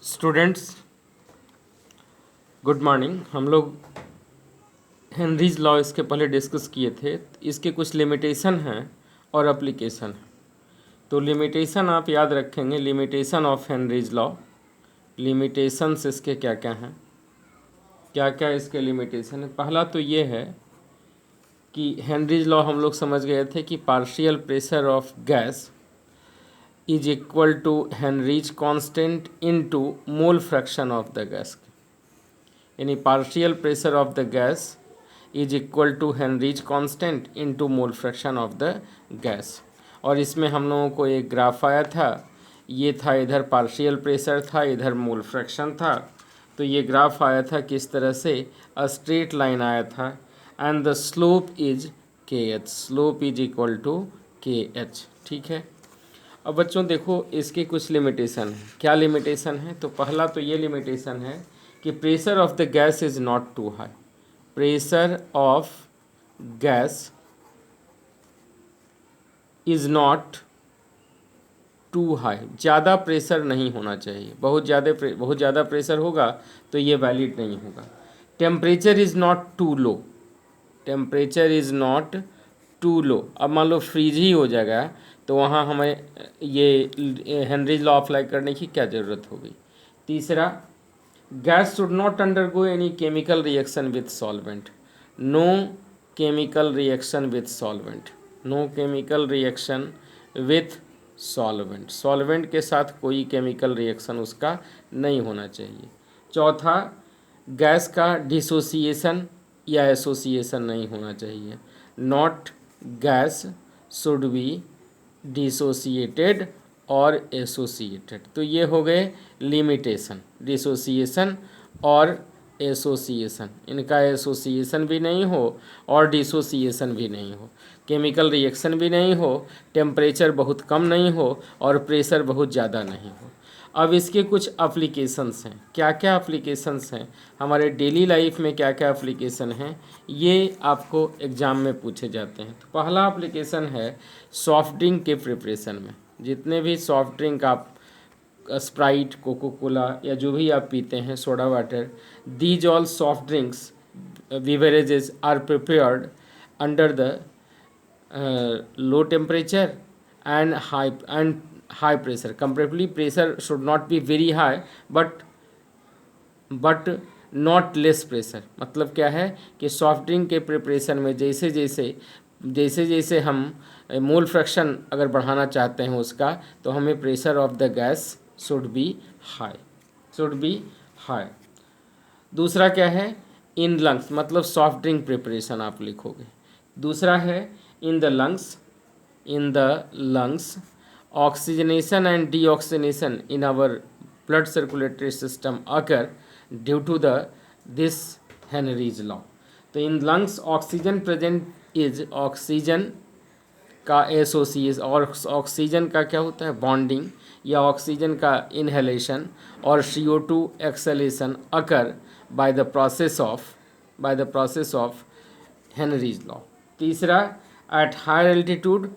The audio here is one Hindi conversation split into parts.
Students, good morning. हम लोग हेनरीज लॉ इसके पहले डिस्कस किए थे। इसके कुछ लिमिटेशन हैं और एप्लीकेशन है। तो लिमिटेशन आप याद रखेंगे, limitation of Henry's law. Limitations इसके क्या क्या हैं, क्या क्या इसके लिमिटेशन है। पहला तो ये है कि हेनरीज लॉ हम लोग समझ गए थे कि partial pressure of gas is equal to Henry's constant into mole fraction of the gas. यानी partial pressure of the gas is equal to Henry's constant into mole fraction of the gas. और इसमें हम लोगों को एक ग्राफ आया था, ये था, इधर पार्शियल प्रेशर था, इधर मोल फ्रैक्शन था। तो ये ग्राफ आया था किस तरह से, अ स्ट्रेट लाइन आया था, and the slope is K H, slope is equal to K H. ठीक है। अब बच्चों देखो, इसके कुछ लिमिटेशन है। क्या लिमिटेशन है? तो पहला तो ये लिमिटेशन है कि pressure of the gas is not too high. Pressure of gas is not too high, ज़्यादा प्रेशर नहीं होना चाहिए। बहुत ज़्यादा प्रेशर होगा तो ये वैलिड नहीं होगा। Temperature is not too low, temperature is not too low. अब मान लो फ्रीज ही हो जाएगा तो वहाँ हमें ये हेनरीज लॉ अप्लाई करने की क्या ज़रूरत होगी। तीसरा, gas should not undergo any chemical reaction with solvent. No chemical reaction with solvent, no chemical reaction with solvent. Solvent के साथ कोई केमिकल रिएक्शन उसका नहीं होना चाहिए। चौथा, गैस का डिसोसिएशन या एसोसिएशन नहीं होना चाहिए। Not gas should B dissociated और एसोसिएटेड। तो ये हो गए लिमिटेशन, डिसोसिएशन और एसोसिएशन। इनका एसोसिएशन भी नहीं हो और डिसोसिएशन भी नहीं हो, केमिकल रिएक्शन भी नहीं हो, टेम्परेचर बहुत कम नहीं हो और प्रेशर बहुत ज़्यादा नहीं हो। अब इसके कुछ एप्लीकेशंस हैं। क्या क्या एप्लीकेशंस हैं हमारे डेली लाइफ में, क्या क्या एप्लीकेशन हैं, ये आपको एग्ज़ाम में पूछे जाते हैं। तो पहला एप्लीकेशन है सॉफ्ट ड्रिंक के प्रिपरेशन में। जितने भी सॉफ्ट ड्रिंक आप स्प्राइट, कोको कोला या जो भी आप पीते हैं, soda water, these all soft drinks beverages are prepared under the low temperature and high pressure. Comparatively pressure should not be very high but not less pressure. मतलब क्या है कि सॉफ्ट ड्रिंक के प्रिपरेशन में जैसे जैसे हम मोल फ्रैक्शन अगर बढ़ाना चाहते हैं उसका, तो हमें pressure of the gas should be high. दूसरा क्या है, इन लंग्स, मतलब सॉफ्ट ड्रिंक प्रिपरेशन आप लिखोगे। दूसरा है in the lungs oxygenation and deoxygenation in our blood circulatory system occur due to this Henry's law. तो in lungs oxygen present is, oxygen का एसोसिएशन, और ऑक्सीजन का क्या होता है, बॉन्डिंग, या ऑक्सीजन का इनहेलेशन और CO2 exhalation occur by the process of Henry's law. तीसरा, एट हायर एल्टीट्यूड,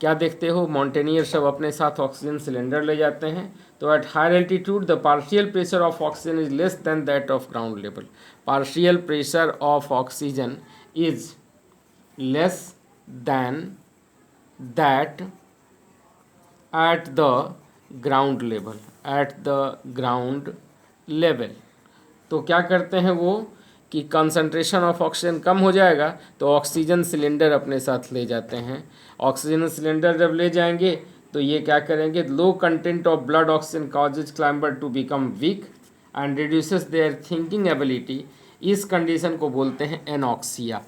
क्या देखते हो, माउंटेनियर सब अपने साथ ऑक्सीजन सिलेंडर ले जाते हैं। तो at higher altitude the partial pressure of oxygen is less than that of ground level. Partial pressure of oxygen is less than that at the ground level. तो क्या करते हैं वो कि कंसंट्रेशन ऑफ ऑक्सीजन कम हो जाएगा तो ऑक्सीजन सिलेंडर अपने साथ ले जाते हैं। ऑक्सीजन सिलेंडर जब ले जाएंगे तो ये क्या करेंगे, low content of blood oxygen causes climber to become weak and reduces their thinking ability. इस कंडीशन को बोलते हैं एनॉक्सिया।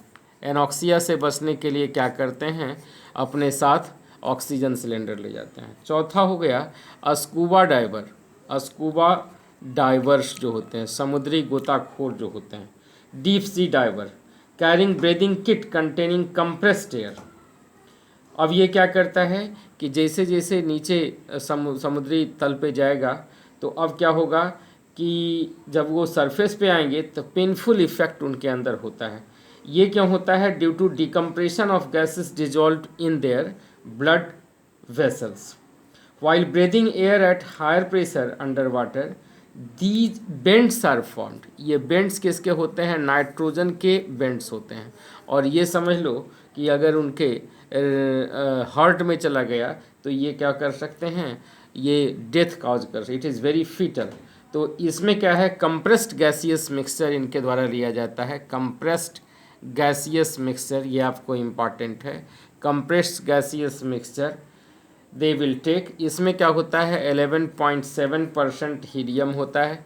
एनॉक्सिया से बचने के लिए क्या करते हैं, अपने साथ ऑक्सीजन सिलेंडर ले जाते हैं। चौथा हो गया स्कूबा डाइवर। स्कूबा डाइवर्स जो होते हैं, समुद्री गोताखोर जो होते हैं, deep sea diver, carrying breathing kit containing compressed air. अब ये क्या करता है कि जैसे जैसे नीचे समुद्री तल पे जाएगा तो अब क्या होगा कि जब वो सरफेस पे आएंगे तो पेनफुल इफेक्ट उनके अंदर होता है। ये क्यों होता है, due to decompression of gases dissolved in their blood vessels. While breathing air at higher pressure underwater these bends are formed, ये बेंड्स किसके होते हैं, नाइट्रोजन के बेंड्स होते हैं। और ये समझ लो कि अगर उनके हार्ट में चला गया तो ये क्या कर सकते हैं, ये डेथ काज कर सकते, इट इज़ वेरी फीटल। तो इसमें क्या है, कंप्रेस्ड गैसियस मिक्सचर इनके द्वारा लिया जाता है, कंप्रेस्ड गैसियस मिक्सचर, ये आपको इम्पॉर्टेंट है, compressed gaseous mixture they will take. इसमें क्या होता है, 11.7% हीलियम होता है,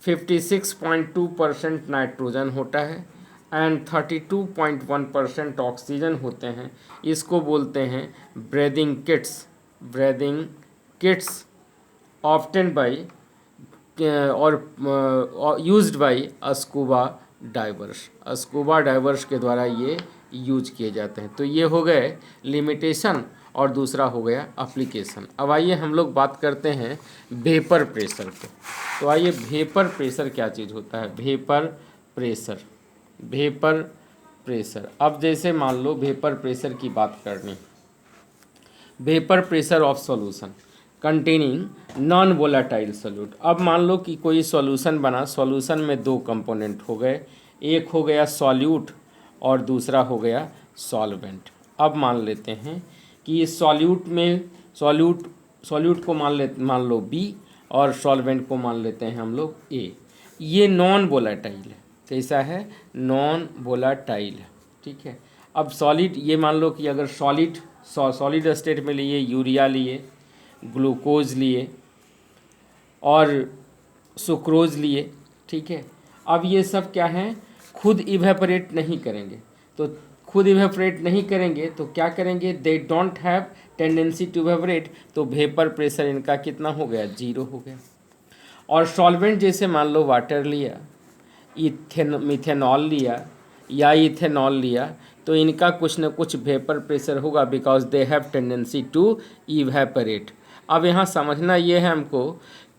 56.2% नाइट्रोजन होता है एंड 32.1% ऑक्सीजन होते हैं। इसको बोलते हैं ब्रीदिंग किट्स ऑफ्टन बाई और यूज्ड बाई स्कूबा डाइवर्स के द्वारा ये यूज किए जाते हैं। तो ये हो गए लिमिटेशन और दूसरा हो गया एप्लीकेशन। अब आइए हम लोग बात करते हैं वेपर प्रेशर पे। तो आइए वेपर प्रेशर क्या चीज़ होता है, वेपर प्रेशर। अब जैसे मान लो वेपर प्रेशर की बात करनी, vapour pressure of solution containing non volatile solute. अब मान लो कि कोई सॉल्यूशन बना, सॉल्यूशन में दो कंपोनेंट हो गए, एक हो गया सॉल्यूट और दूसरा हो गया सॉल्वेंट। अब मान लेते हैं कि इस सॉल्यूट में सॉल्यूट को मान लो बी और सॉल्वेंट को मान लेते हैं हम लोग ए। ये नॉन वोलाटाइल है, कैसा है, नॉन वोलाटाइल है, ठीक है। अब सॉलिड, ये मान लो कि अगर सॉलिड स्टेट में लिए यूरिया लिए, ग्लूकोज लिए और सुक्रोज लिए, ठीक है। अब ये सब क्या हैं, खुद इवेपोरेट नहीं करेंगे। तो खुद इवेपोरेट नहीं करेंगे तो क्या करेंगे, they don't have tendency to evaporate, तो वेपर प्रेशर इनका कितना हो गया, 0 हो गया। और सॉल्वेंट जैसे मान लो वाटर लिया, मिथेनॉल लिया या इथेनॉल लिया, तो इनका कुछ न कुछ वेपर प्रेशर होगा, because they have tendency to evaporate. अब यहाँ समझना ये है हमको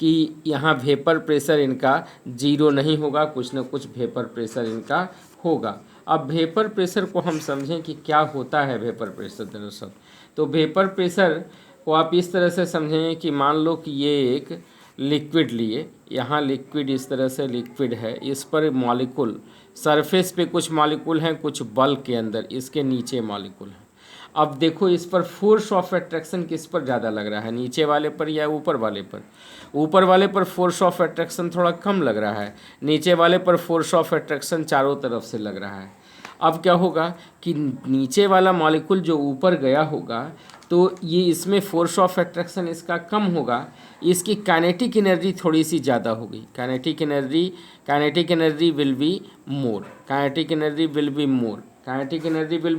कि यहाँ वेपर प्रेशर इनका 0 नहीं होगा, कुछ न कुछ वेपर प्रेशर इनका होगा। अब वेपर प्रेशर को हम समझें कि क्या होता है वेपर प्रेशर दरअसल। तो वेपर प्रेशर को आप इस तरह से समझें कि मान लो कि ये एक लिक्विड लिए, यहाँ लिक्विड इस तरह से लिक्विड है, इस पर मॉलिक्यूल, सरफेस पे कुछ मॉलिक्यूल हैं, कुछ बल्क के अंदर, इसके नीचे मॉलिक्यूल हैं। अब देखो इस पर फोर्स ऑफ अट्रैक्शन किस पर ज़्यादा लग रहा है, नीचे वाले पर या ऊपर वाले पर। ऊपर वाले पर फोर्स ऑफ अट्रैक्शन थोड़ा कम लग रहा है, नीचे वाले पर फोर्स ऑफ अट्रैक्शन चारों तरफ से लग रहा है। अब क्या होगा कि नीचे वाला मॉलिक्यूल जो ऊपर गया होगा तो ये इसमें फोर्स ऑफ अट्रैक्शन इसका कम होगा, इसकी काइनेटिक एनर्जी थोड़ी सी ज़्यादा होगी, kinetic energy will be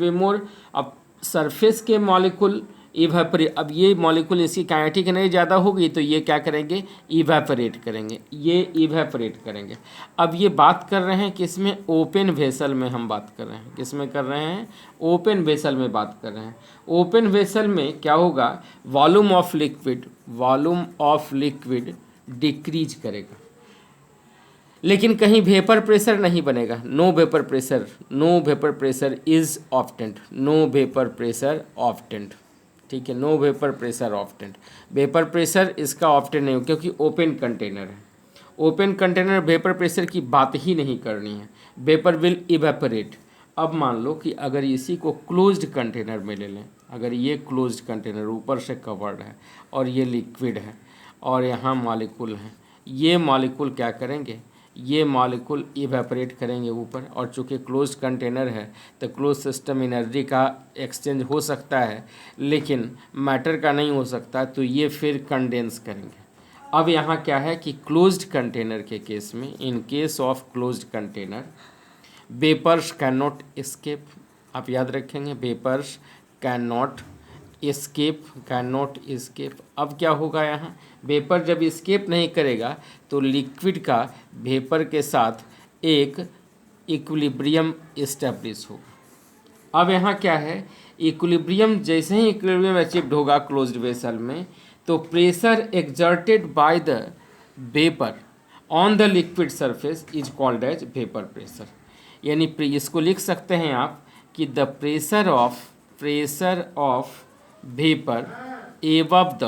more. अब सरफेस के मॉलिक्यूल इवेपोरेट, अब ये मॉलिक्यूल इसकी काइनेटिक एनर्जी ज़्यादा होगी तो ये क्या करेंगे, इवेपोरेट करेंगे। अब ये बात कर रहे हैं किसमें, ओपन वेसल में हम बात कर रहे हैं, किसमें कर रहे हैं, ओपन वेसल में बात कर रहे हैं। ओपन वेसल में क्या होगा, वॉल्यूम ऑफ लिक्विड डिक्रीज करेगा, लेकिन कहीं वेपर प्रेशर नहीं बनेगा। No vapour pressure is obtained, ठीक है, no vapour pressure obtained. Vapour pressure इसका ऑफ्टेंट नहीं हो, क्योंकि ओपन कंटेनर है। ओपन कंटेनर वेपर प्रेशर की बात ही नहीं करनी है, वेपर विल इवेपोरेट। अब मान लो कि अगर इसी को क्लोज्ड कंटेनर में ले लें, अगर ये क्लोज्ड कंटेनर ऊपर से कवर्ड है और ये लिक्विड है और यहाँ मॉलिक्यूल हैं, ये मॉलिक्यूल क्या करेंगे, ये मॉलिक्यूल इवेपोरेट करेंगे ऊपर। और चूँकि क्लोज्ड कंटेनर है तो क्लोज सिस्टम एनर्जी का एक्सचेंज हो सकता है, लेकिन मैटर का नहीं हो सकता, तो ये फिर कंडेंस करेंगे। अब यहाँ क्या है कि क्लोज्ड कंटेनर के केस में, in case of closed container, vapours can not escape. आप याद रखेंगे, वेपर्स कैन नॉट एस्केप। अब क्या होगा, यहाँ वेपर जब एस्केप नहीं करेगा तो लिक्विड का वेपर के साथ एक इक्विलिब्रियम इस्टेब्लिश होगा। अब यहाँ क्या है, इक्विलिब्रियम, जैसे ही इक्विलिब्रियम अचीव्ड होगा क्लोज्ड वेसल में, तो pressure exerted by the vapour on the liquid surface is called as vapour pressure. यानी इसको लिख सकते हैं आप कि the pressure of vapour above the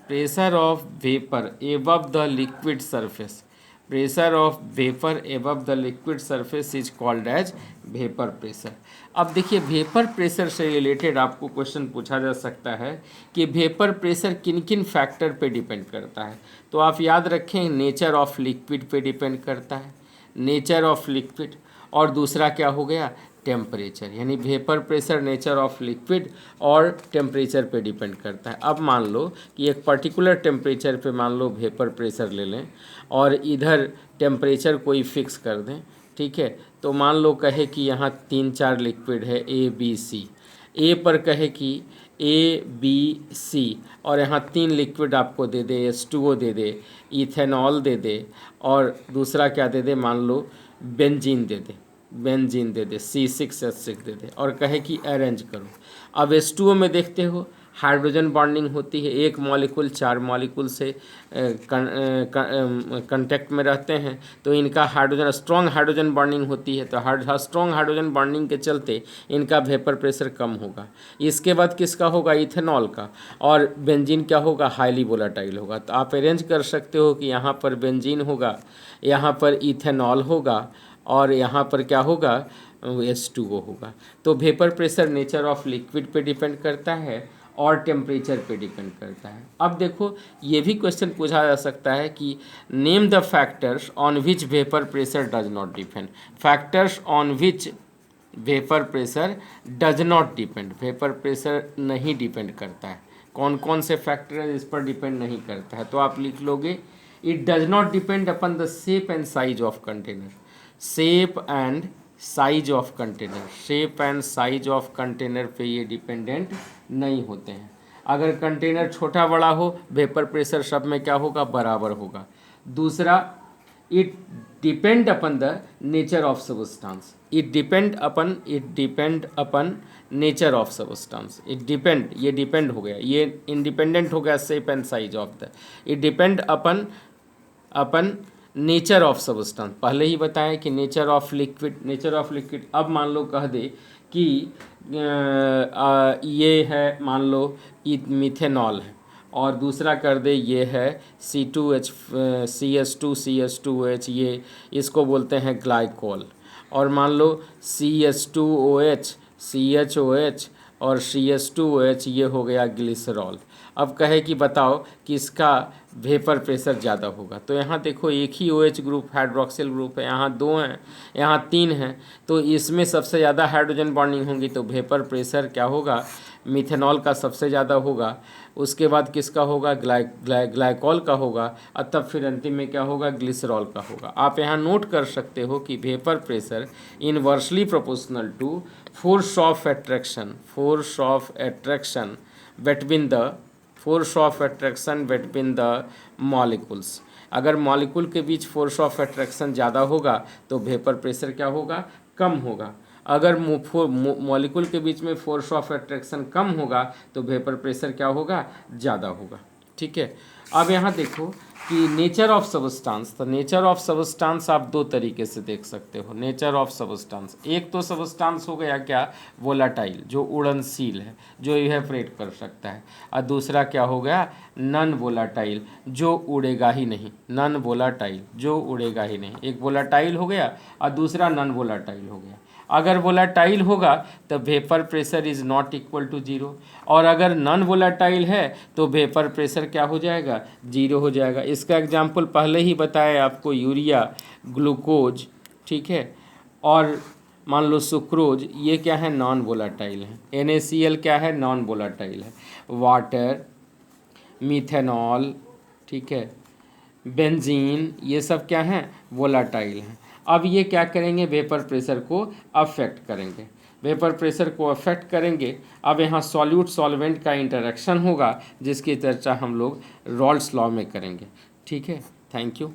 pressure of vapour above the liquid surface, pressure of vapour above the liquid surface is called as vapour pressure. अब देखिए वेपर प्रेशर से रिलेटेड आपको क्वेश्चन पूछा जा सकता है कि वेपर प्रेशर किन किन फैक्टर पे डिपेंड करता है। तो आप याद रखें नेचर ऑफ लिक्विड पे डिपेंड करता है, नेचर ऑफ लिक्विड, और दूसरा क्या हो गया टेम्परेचर, यानी vapour pressure nature of liquid और टेम्परेचर पे डिपेंड करता है। अब मान लो कि एक पर्टिकुलर टेम्परेचर पे मान लो वेपर प्रेशर ले लें और इधर टेम्परेचर कोई फिक्स कर दें, ठीक है। तो मान लो कहे कि यहाँ 3-4 लिक्विड है ए बी सी, ए पर कहे कि ए बी सी, और यहाँ 3 लिक्विड आपको दे दे, H2O दे दे, इथेनॉल दे दे, और दूसरा क्या दे दे, मान लो बेंजीन दे दे, बेंजीन दे दे, C6H6 दे दे, और कहे कि अरेंज करो। अब H2O में देखते हो हाइड्रोजन बॉन्डिंग होती है, एक मॉलिक्यूल 4 मॉलिक्यूल से कांटेक्ट में रहते हैं, तो इनका हाइड्रोजन स्ट्रॉन्ग हाइड्रोजन बॉन्डिंग होती है, तो स्ट्रॉन्ग हाइड्रोजन बॉन्डिंग के चलते इनका वेपर प्रेशर कम होगा। इसके बाद किसका होगा इथेनॉल का, और बेंजीन क्या होगा हाईली वोलेटाइल होगा। तो आप अरेंज कर सकते हो कि यहाँ पर बेंजीन होगा, यहाँ पर इथेनॉल होगा, और यहाँ पर क्या होगा H2O होगा। तो vapour pressure nature of liquid पे डिपेंड करता है और टेम्परेचर पे डिपेंड करता है। अब देखो ये भी क्वेश्चन पूछा जा सकता है कि name the factors on which vapour pressure does not depend, factors on which vapour pressure does not depend, vapour pressure नहीं डिपेंड करता है, कौन कौन से फैक्टर इस पर डिपेंड नहीं करता है। तो आप लिख लोगे it does not depend upon the shape and size of container, shape and size of container, shape and size of container पे ये डिपेंडेंट नहीं होते हैं। अगर कंटेनर छोटा बड़ा हो वेपर प्रेशर सब में क्या होगा बराबर होगा। दूसरा it depend upon the nature of substance, it depend upon nature of substance, it depend, ये डिपेंड हो गया, ये इंडिपेंडेंट हो गया shape and size of the, it depend upon nature of substance. पहले ही बताएं कि nature of liquid, nature of liquid. अब मान लो कह दे कि ये है मान लो मिथेनॉल है, और दूसरा कर दे ये है CH2CH2CH2OH, ये इसको बोलते हैं ग्लाइकोल, और मान लो CH2OH CHOH और CH2OH ये हो गया ग्लिसरॉल। अब कहे कि बताओ कि इसका वेपर प्रेशर ज़्यादा होगा। तो यहाँ देखो एक ही OH ग्रुप हाइड्रोक्सिल ग्रुप है, यहाँ 2 हैं, यहाँ 3 हैं, तो इसमें सबसे ज़्यादा हाइड्रोजन बॉन्डिंग होगी, तो वेपर प्रेशर क्या होगा मिथेनॉल का सबसे ज़्यादा होगा। उसके बाद किसका होगा ग्लाइकोल का होगा, और तब फिर अंतिम में क्या होगा ग्लिसरॉल का होगा। आप यहाँ नोट कर सकते हो कि vapour pressure inversely proportional to force of attraction, force of attraction between the, force of attraction between the molecules. अगर मॉलिक्यूल के बीच फोर्स ऑफ अट्रैक्शन ज़्यादा होगा तो वेपर प्रेशर क्या होगा कम होगा। अगर मॉलिक्यूल के बीच में फोर्स ऑफ अट्रैक्शन कम होगा तो वेपर प्रेशर क्या होगा ज़्यादा होगा। ठीक है, अब यहाँ देखो कि नेचर ऑफ सबस्टांस, तो नेचर ऑफ सबस्टांस आप 2 तरीके से देख सकते हो। नेचर ऑफ सबस्टांस, एक तो सबस्टांस हो गया क्या वोलाटाइल, जो उड़नशील है, जो इवेपोरेट कर सकता है, और दूसरा क्या हो गया नॉन वोलाटाइल, जो उड़ेगा ही नहीं, नॉन वोलाटाइल जो उड़ेगा ही नहीं। एक वोलाटाइल हो गया और दूसरा नॉन वोलाटाइल हो गया। अगर वोलाटाइल होगा तो vapour pressure is not equal to 0, और अगर नॉन वोलाटाइल है तो वेपर प्रेशर क्या हो जाएगा 0 हो जाएगा। इसका एग्जांपल पहले ही बताया आपको, यूरिया, ग्लूकोज, ठीक है, और मान लो सुक्रोज, ये क्या है नॉन वोलाटाइल है। NaCl क्या है नॉन वोलाटाइल है। वाटर, मिथेनॉल, ठीक है, बेंजीन, ये सब क्या हैं वोलाटाइल हैं। अब ये क्या करेंगे वेपर प्रेशर को अफेक्ट करेंगे, वेपर प्रेशर को अफेक्ट करेंगे। अब यहाँ सॉल्यूट सॉल्वेंट का इंटरेक्शन होगा जिसकी चर्चा हम लोग रॉल्स लॉ में करेंगे। ठीक है, थैंक यू।